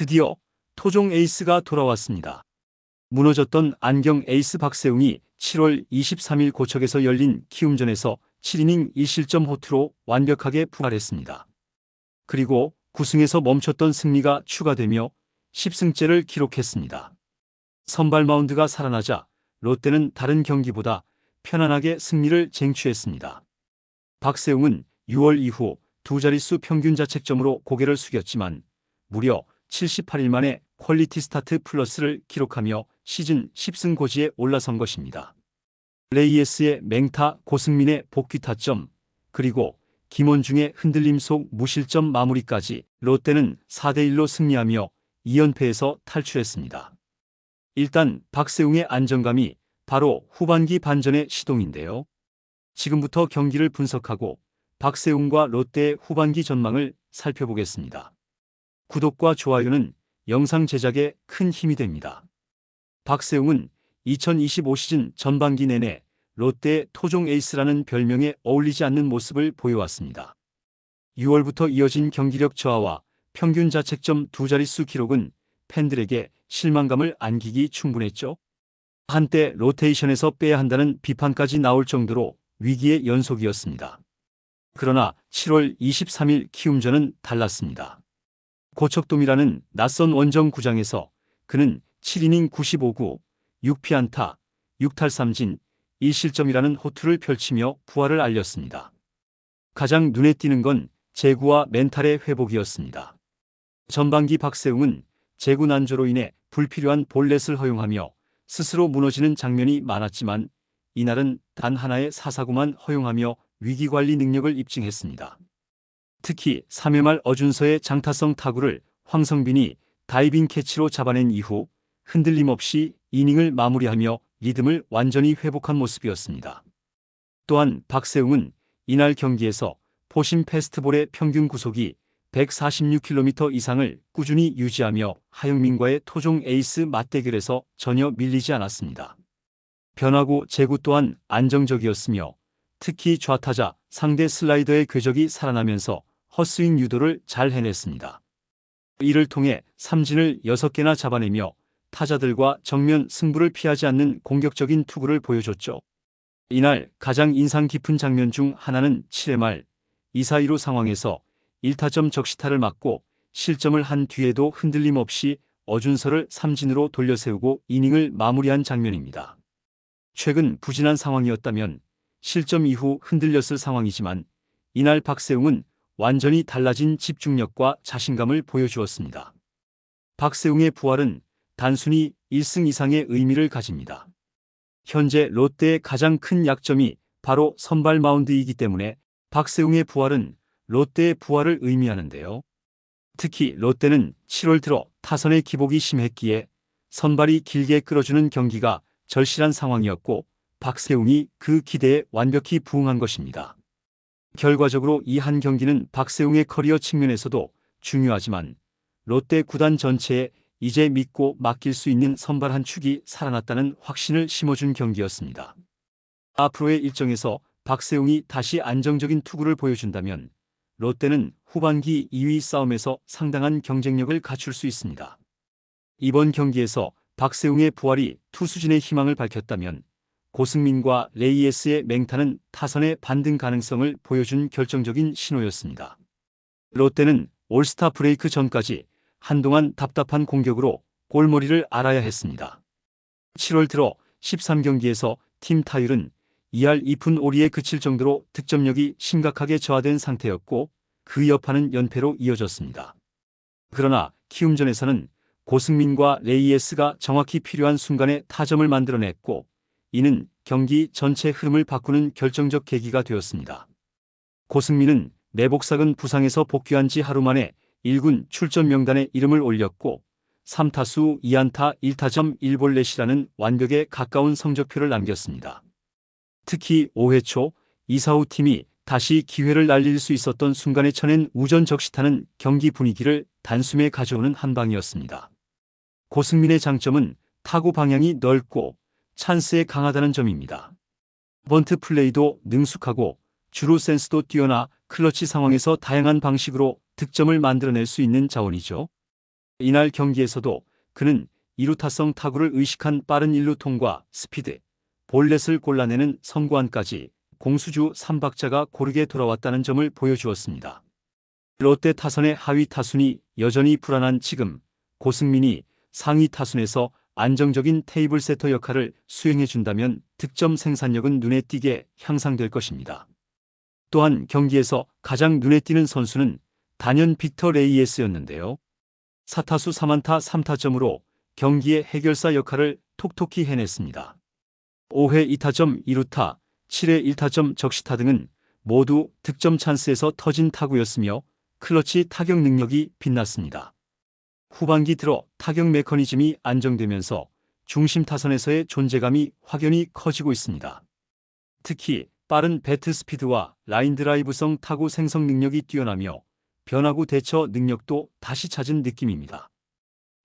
드디어 토종 에이스가 돌아왔습니다. 무너졌던 안경 에이스 박세웅이 7월 23일 고척에서 열린 키움전에서 7이닝 1실점 호투로 완벽하게 부활했습니다. 그리고 9승에서 멈췄던 승리가 추가되며 10승째를 기록했습니다. 선발 마운드가 살아나자 롯데는 다른 경기보다 편안하게 승리를 쟁취했습니다. 박세웅은 6월 이후 두 자릿수 평균 자책점으로 고개를 숙였지만 무려 78일 만에 퀄리티 스타트 플러스를 기록하며 시즌 10승 고지에 올라선 것입니다. 레이에스의 맹타 고승민의 복귀 타점, 그리고 김원중의 흔들림 속 무실점 마무리까지 롯데는 4대1로 승리하며 2연패에서 탈출했습니다. 일단 박세웅의 안정감이 바로 후반기 반전의 시동인데요. 지금부터 경기를 분석하고 박세웅과 롯데의 후반기 전망을 살펴보겠습니다. 구독과 좋아요는 영상 제작에 큰 힘이 됩니다. 박세웅은 2025 시즌 전반기 내내 롯데의 토종 에이스라는 별명에 어울리지 않는 모습을 보여왔습니다. 6월부터 이어진 경기력 저하와 평균 자책점 두 자릿수 기록은 팬들에게 실망감을 안기기 충분했죠. 한때 로테이션에서 빼야 한다는 비판까지 나올 정도로 위기의 연속이었습니다. 그러나 7월 23일 키움전은 달랐습니다. 고척돔이라는 낯선 원정 구장에서 그는 7이닝 95구, 6피안타, 6탈삼진, 1실점이라는 호투를 펼치며 부활을 알렸습니다. 가장 눈에 띄는 건 제구와 멘탈의 회복이었습니다. 전반기 박세웅은 제구 난조로 인해 불필요한 볼넷을 허용하며 스스로 무너지는 장면이 많았지만 이날은 단 하나의 사사구만 허용하며 위기관리 능력을 입증했습니다. 특히 3회 말 어준서의 장타성 타구를 황성빈이 다이빙 캐치로 잡아낸 이후 흔들림 없이 이닝을 마무리하며 리듬을 완전히 회복한 모습이었습니다. 또한 박세웅은 이날 경기에서 포심 패스트볼의 평균 구속이 146km 이상을 꾸준히 유지하며 하영민과의 토종 에이스 맞대결에서 전혀 밀리지 않았습니다. 변화구 제구 또한 안정적이었으며 특히 좌타자 상대 슬라이더의 궤적이 살아나면서 헛스윙 유도를 잘 해냈습니다. 이를 통해 삼진을 6개나 잡아내며 타자들과 정면 승부를 피하지 않는 공격적인 투구를 보여줬죠. 이날 가장 인상 깊은 장면 중 하나는 7회 말 2-2루 상황에서 1타점 적시타를 맞고 실점을 한 뒤에도 흔들림 없이 어준서를 삼진으로 돌려세우고 이닝을 마무리한 장면입니다. 최근 부진한 상황이었다면 실점 이후 흔들렸을 상황이지만 이날 박세웅은 완전히 달라진 집중력과 자신감을 보여주었습니다. 박세웅의 부활은 단순히 1승 이상의 의미를 가집니다. 현재 롯데의 가장 큰 약점이 바로 선발 마운드이기 때문에 박세웅의 부활은 롯데의 부활을 의미하는데요. 특히 롯데는 7월 들어 타선의 기복이 심했기에 선발이 길게 끌어주는 경기가 절실한 상황이었고 박세웅이 그 기대에 완벽히 부응한 것입니다. 결과적으로 이 한 경기는 박세웅의 커리어 측면에서도 중요하지만 롯데 구단 전체에 이제 믿고 맡길 수 있는 선발 한 축이 살아났다는 확신을 심어준 경기였습니다. 앞으로의 일정에서 박세웅이 다시 안정적인 투구를 보여준다면 롯데는 후반기 2위 싸움에서 상당한 경쟁력을 갖출 수 있습니다. 이번 경기에서 박세웅의 부활이 투수진의 희망을 밝혔다면 고승민과 레이에스의 맹타는 타선의 반등 가능성을 보여준 결정적인 신호였습니다. 롯데는 올스타 브레이크 전까지 한동안 답답한 공격으로 골머리를 앓아야 했습니다. 7월 들어 13경기에서 팀 타율은 2할 2푼 5리에 그칠 정도로 득점력이 심각하게 저하된 상태였고 그 여파는 연패로 이어졌습니다. 그러나 키움전에서는 고승민과 레이에스가 정확히 필요한 순간에 타점을 만들어냈고 이는 경기 전체 흐름을 바꾸는 결정적 계기가 되었습니다. 고승민은 내복사근 부상에서 복귀한 지 하루 만에 1군 출전 명단에 이름을 올렸고 3타수 2안타 1타점 1볼넷이라는 완벽에 가까운 성적표를 남겼습니다. 특히 5회 초 이사후 팀이 다시 기회를 날릴 수 있었던 순간에 쳐낸 우전 적시타는 경기 분위기를 단숨에 가져오는 한 방이었습니다. 고승민의 장점은 타구 방향이 넓고 찬스에 강하다는 점입니다. 번트 플레이도 능숙하고 주루 센스도 뛰어나 클러치 상황에서 다양한 방식으로 득점을 만들어낼 수 있는 자원이죠. 이날 경기에서도 그는 이루타성 타구를 의식한 빠른 1루 통과, 스피드, 볼넷을 골라내는 선구안까지 공수주 3박자가 고르게 돌아왔다는 점을 보여주었습니다. 롯데 타선의 하위 타순이 여전히 불안한 지금 고승민이 상위 타순에서 안정적인 테이블 세터 역할을 수행해준다면 득점 생산력은 눈에 띄게 향상될 것입니다. 또한 경기에서 가장 눈에 띄는 선수는 단연 빅터 레이에스였는데요. 4타수 3안타 3타점으로 경기의 해결사 역할을 톡톡히 해냈습니다. 5회 2타점 2루타, 7회 1타점 적시타 등은 모두 득점 찬스에서 터진 타구였으며 클러치 타격 능력이 빛났습니다. 후반기 들어 타격 메커니즘이 안정되면서 중심 타선에서의 존재감이 확연히 커지고 있습니다. 특히 빠른 배트 스피드와 라인 드라이브성 타구 생성 능력이 뛰어나며 변화구 대처 능력도 다시 찾은 느낌입니다.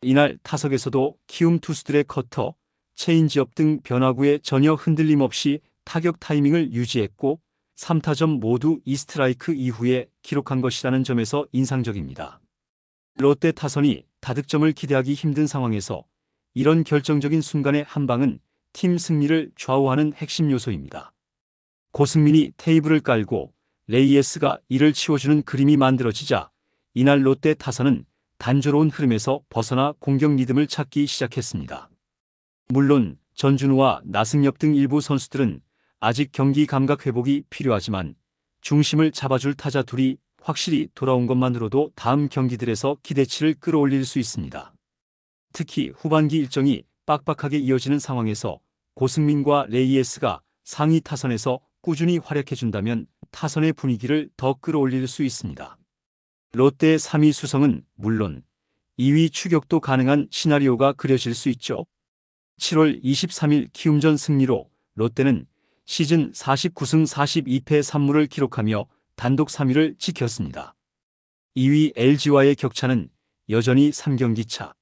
이날 타석에서도 키움 투수들의 커터, 체인지업 등 변화구에 전혀 흔들림 없이 타격 타이밍을 유지했고 3타점 모두 2스트라이크 이후에 기록한 것이라는 점에서 인상적입니다. 롯데 타선이 다득점을 기대하기 힘든 상황에서 이런 결정적인 순간의 한 방은 팀 승리를 좌우하는 핵심 요소입니다. 고승민이 테이블을 깔고 레이에스가 이를 치워주는 그림이 만들어지자 이날 롯데 타선은 단조로운 흐름에서 벗어나 공격 리듬을 찾기 시작했습니다. 물론 전준우와 나승엽 등 일부 선수들은 아직 경기 감각 회복이 필요하지만 중심을 잡아줄 타자 둘이 확실히 돌아온 것만으로도 다음 경기들에서 기대치를 끌어올릴 수 있습니다. 특히 후반기 일정이 빡빡하게 이어지는 상황에서 고승민과 레이에스가 상위 타선에서 꾸준히 활약해준다면 타선의 분위기를 더 끌어올릴 수 있습니다. 롯데의 3위 수성은 물론 2위 추격도 가능한 시나리오가 그려질 수 있죠. 7월 23일 키움전 승리로 롯데는 시즌 49승 42패 3무를 기록하며 단독 3위를 지켰습니다. 2위 LG와의 격차는 여전히 3경기 차.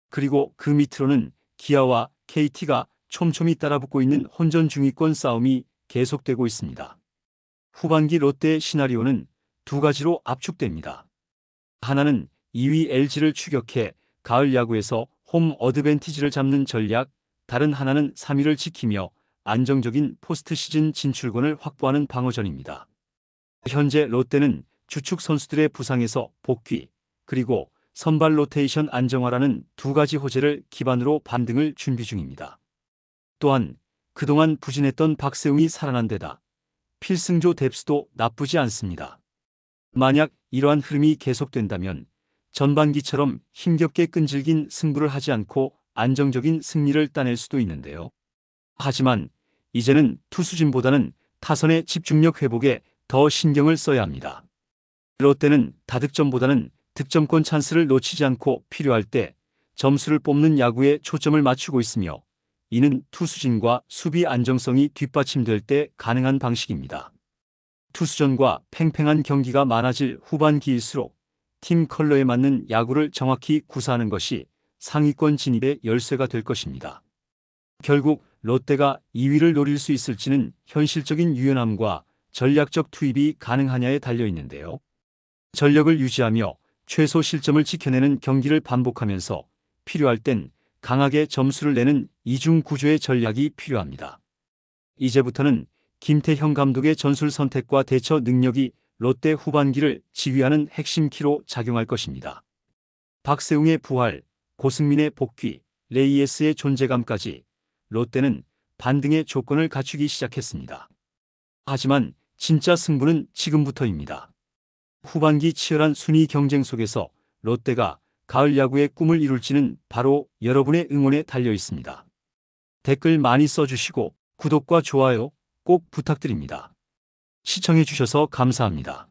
그리고 그 밑으로는 기아와 KT가 촘촘히 따라붙고 있는 혼전 중위권 싸움이 계속되고 있습니다. 후반기 롯데의 시나리오는 두 가지로 압축됩니다. 하나는 2위 LG를 추격해 가을 야구에서 홈 어드밴티지를 잡는 전략, 다른 하나는 3위를 지키며 안정적인 포스트 시즌 진출권을 확보하는 방어전입니다. 현재 롯데는 주축 선수들의 부상에서 복귀, 그리고 선발 로테이션 안정화라는 두 가지 호재를 기반으로 반등을 준비 중입니다. 또한 그동안 부진했던 박세웅이 살아난 데다 필승조 뎁스도 나쁘지 않습니다. 만약 이러한 흐름이 계속된다면 전반기처럼 힘겹게 끈질긴 승부를 하지 않고 안정적인 승리를 따낼 수도 있는데요. 하지만 이제는 투수진보다는 타선의 집중력 회복에 더 신경을 써야 합니다. 롯데는 다득점보다는 득점권 찬스를 놓치지 않고 필요할 때 점수를 뽑는 야구에 초점을 맞추고 있으며 이는 투수진과 수비 안정성이 뒷받침될 때 가능한 방식입니다. 투수전과 팽팽한 경기가 많아질 후반기일수록 팀 컬러에 맞는 야구를 정확히 구사하는 것이 상위권 진입의 열쇠가 될 것입니다. 결국 롯데가 2위를 노릴 수 있을지는 현실적인 유연함과 전략적 투입이 가능하냐에 달려 있는데요. 전력을 유지하며 최소 실점을 지켜내는 경기를 반복하면서 필요할 땐 강하게 점수를 내는 이중 구조의 전략이 필요합니다. 이제부터는 김태형 감독의 전술 선택과 대처 능력이 롯데 후반기를 지휘하는 핵심 키로 작용할 것입니다. 박세웅의 부활, 고승민의 복귀, 레이에스의 존재감까지 롯데는 반등의 조건을 갖추기 시작했습니다. 하지만 진짜 승부는 지금부터입니다. 후반기 치열한 순위 경쟁 속에서 롯데가 가을 야구의 꿈을 이룰지는 바로 여러분의 응원에 달려 있습니다. 댓글 많이 써주시고 구독과 좋아요 꼭 부탁드립니다. 시청해주셔서 감사합니다.